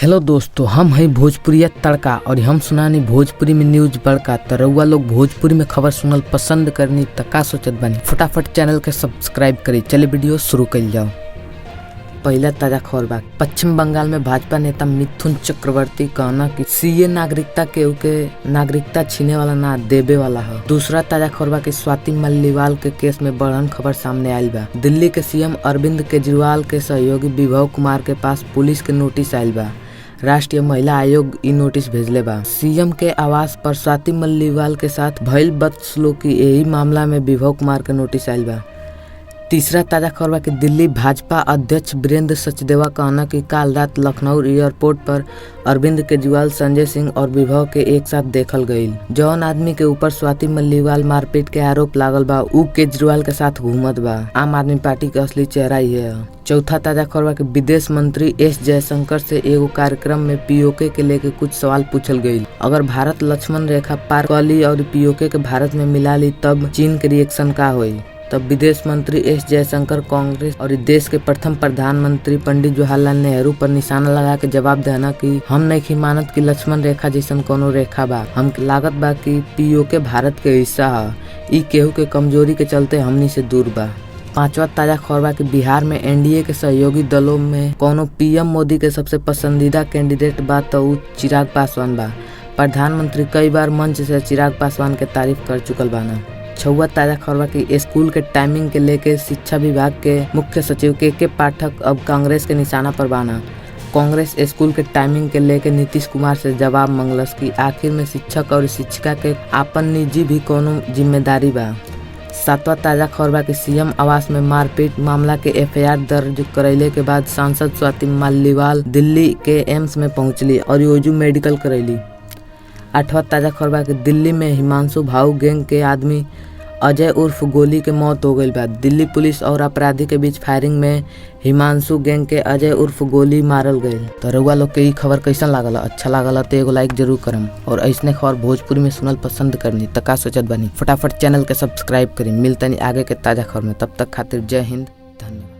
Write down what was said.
Hello दोस्तों, हम हैं भोजपुरिया तड़का और हम सुनानी भोजपुरी में न्यूज बड़का। तो रउआ लोग भोजपुरी में खबर सुनल पसंद करनी त का सोचत बानी, फटाफट चैनल के सब्सक्राइब करी। चले वीडियो शुरू कर जाओ। पहला ताजा खबर बा, पश्चिम बंगाल में भाजपा नेता मिथुन चक्रवर्ती कहना कि सीए नागरिकता के नागरिकता छीने वाला ना देवे वाला है। दूसरा ताजा खबर बा कि स्वाति मल्लिवाल के केस में बड़हन खबर सामने आयल बा। दिल्ली के सीएम अरविंद केजरीवाल के सहयोगी विभव कुमार के पास पुलिस के नोटिस आयल बा। राष्ट्रीय महिला आयोग ई नोटिस भेजले बा। सीएम के आवास पर स्वाति मल्लिवाल के साथ भइल बदसलूकी यही मामला में विभव कुमार के नोटिस आयल बा। तीसरा ताजा खबर बा कि दिल्ली भाजपा अध्यक्ष वीरेंद्र सचदेवा कहना कि काल रात लखनऊ एयरपोर्ट पर अरविंद केजरीवाल, संजय सिंह और विभव के एक साथ देखल गईल। जौन आदमी के ऊपर स्वाति मल्लिवाल मारपीट के आरोप लागल बा उ केजरीवाल के साथ घूमत बा। आम आदमी पार्टी के असली चेहरा ही है। चौथा ताजा खबर बा कि विदेश मंत्री एस जयशंकर से एगो कार्यक्रम में पीओके के लेके कुछ सवाल पूछल गईल। अगर भारत लक्ष्मण रेखा पार कर ली और पीओके के भारत में मिला ली तब चीन के रिएक्शन का होई। तब विदेश मंत्री एस जयशंकर कांग्रेस और देश के प्रथम प्रधानमंत्री पंडित जवाहरलाल नेहरू पर निशाना लगा के जवाब देना कि हम नहीं मानत कि लक्ष्मण रेखा जैसन कोनो रेखा बा। हम लागत बा कि पीओके भारत के हिस्सा है। ई केहू के कमजोरी के चलते हमनी से दूर बा। पांचवा ताजा खबर बा कि बिहार में एनडीए के सहयोगी दलों में कोनो पीएम मोदी के सबसे पसंदीदा कैंडिडेट बा तो उ चिराग पासवान बा। प्रधानमंत्री कई बार मंच से चिराग पासवान के तारीफ कर चुकल बाना। छठवां ताजा खबर बा कि स्कूल के टाइमिंग के लेके शिक्षा विभाग के मुख्य सचिव के पाठक अब कांग्रेस के निशाना पर बाना। कांग्रेस स्कूल के टाइमिंग के लेके नीतीश कुमार से जवाब मंगलस कि आखिर में शिक्षक और शिक्षिका के आपन निजी भी कोनो जिम्मेदारी बा। सातवां ताजा खबर बा कि सीएम आवास में मारपीट मामला के एफआईआर दर्ज करैले के बाद सांसद स्वाति मल्लिवाल दिल्ली के एम्स में पहुंचली और योजू मेडिकल करैली। आठवां ताजा खबर बा कि दिल्ली में हिमांशु भाऊ गैंग के आदमी अजय उर्फ गोली के मौत हो गई बा। दिल्ली पुलिस और अपराधी के बीच फायरिंग में हिमांशु गैंग के अजय उर्फ गोली मारल गई। तो रउआ लोग के ई खबर कैसन लागल? अच्छा लागल तो एगो लाइक जरूर करम और ऐसने खबर भोजपुरी में सुनल पसंद करनी त का सोचत बानी, फटाफट चैनल के सब्सक्राइब करी। मिलतनी आगे के ताजा खबर में, तब तक खातिर जय हिंद, धन्यवाद।